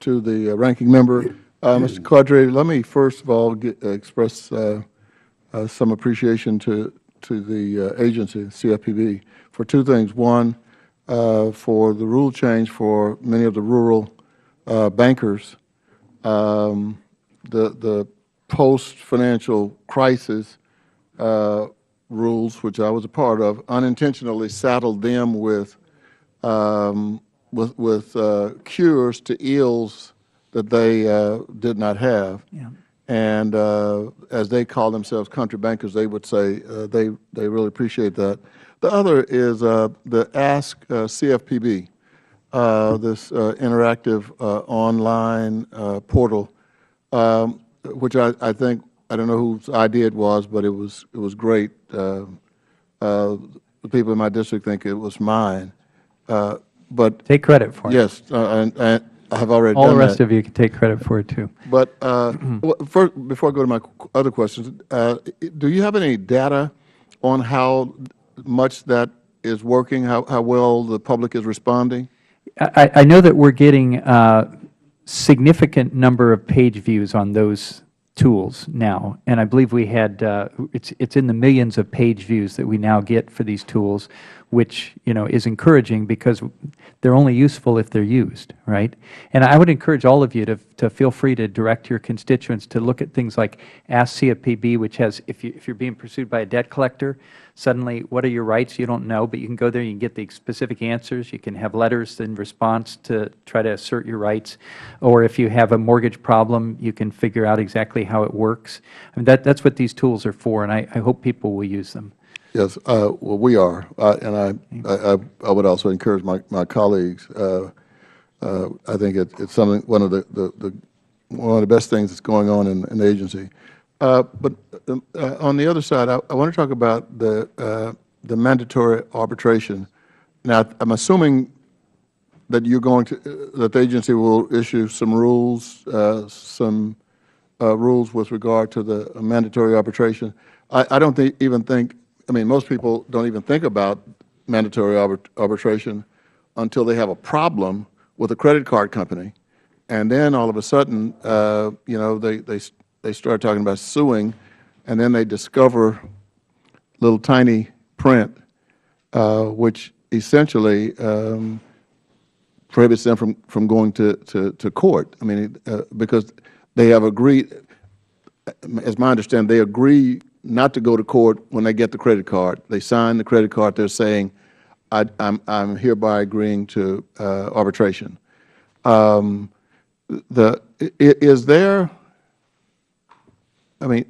to the ranking member. Mr. Cordray, let me first of all express some appreciation to the agency, CFPB, for two things. One, for the rule change for many of the rural bankers. The post-financial crisis rules, which I was a part of, unintentionally saddled them with cures to ills that they did not have. Yeah. And as they call themselves country bankers, they would say they really appreciate that. The other is the Ask CFPB, this interactive online portal, which I think, I don't know whose idea it was, but it was great. The people in my district think it was mine. But take credit for it. Yes, and I have already done that. All the rest of you can take credit for it too. But first, before I go to my other questions, do you have any data on how much that is working, how well the public is responding? I know that we're getting a significant number of page views on those tools now, and I believe we had it's in the millions of page views that we now get for these tools, which is encouraging because they're only useful if they're used, right? And I would encourage all of you to feel free to direct your constituents to look at things like Ask CFPB, which has, if you're being pursued by a debt collector, suddenly what are your rights? You don't know, but you can go there, you can get the specific answers, you can have letters in response to try to assert your rights, or if you have a mortgage problem, you can figure out exactly how it works. I mean, that's what these tools are for, and I hope people will use them. Yes, well, we are, and I would also encourage my colleagues. I think it's something, one of the best things that's going on in the agency. But on the other side, I want to talk about the mandatory arbitration. Now, I'm assuming that that the agency will issue some rules, rules with regard to the mandatory arbitration. I don't even think. I mean, most people don't even think about mandatory arbitration until they have a problem with a credit card company, and then all of a sudden, they start talking about suing, and then they discover little tiny print, which essentially prohibits them from going to court. I mean, because they have agreed, as my understanding, they agree not to go to court when they get the credit card. They sign the credit card. They're saying, I'm hereby agreeing to arbitration. Is there, I mean,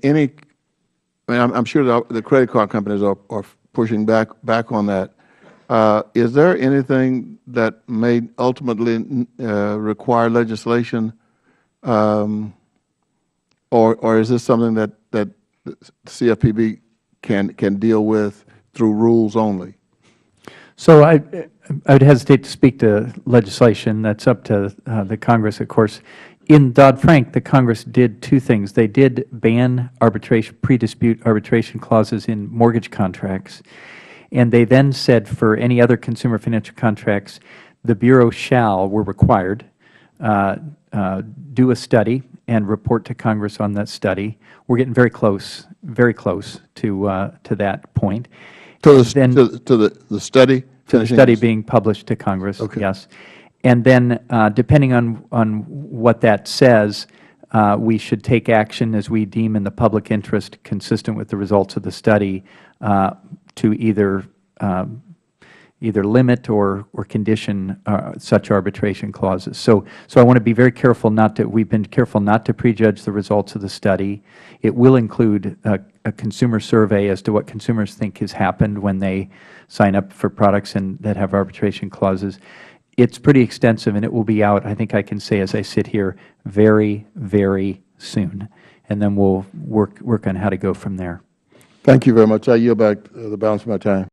I'm sure the credit card companies are pushing back on that. Is there anything that may ultimately require legislation, or is this something that CFPB can deal with through rules only? So I would hesitate to speak to legislation. That's up to the Congress, of course. In Dodd-Frank, the Congress did two things. They did ban arbitration, pre-dispute arbitration clauses in mortgage contracts, and they then said for any other consumer financial contracts, the Bureau were required, do a study and report to Congress on that study. We're getting very close to that point. To the study? To the study being published to Congress, okay. Yes. And then depending on what that says, we should take action as we deem in the public interest consistent with the results of the study to either limit or condition such arbitration clauses. So I want to be very careful we've been careful not to prejudge the results of the study. It will include a consumer survey as to what consumers think has happened when they sign up for products that have arbitration clauses. It's pretty extensive, and it will be out, I think I can say as I sit here, very, very soon. And then we'll work on how to go from there. Thank you very much. I yield back the balance of my time.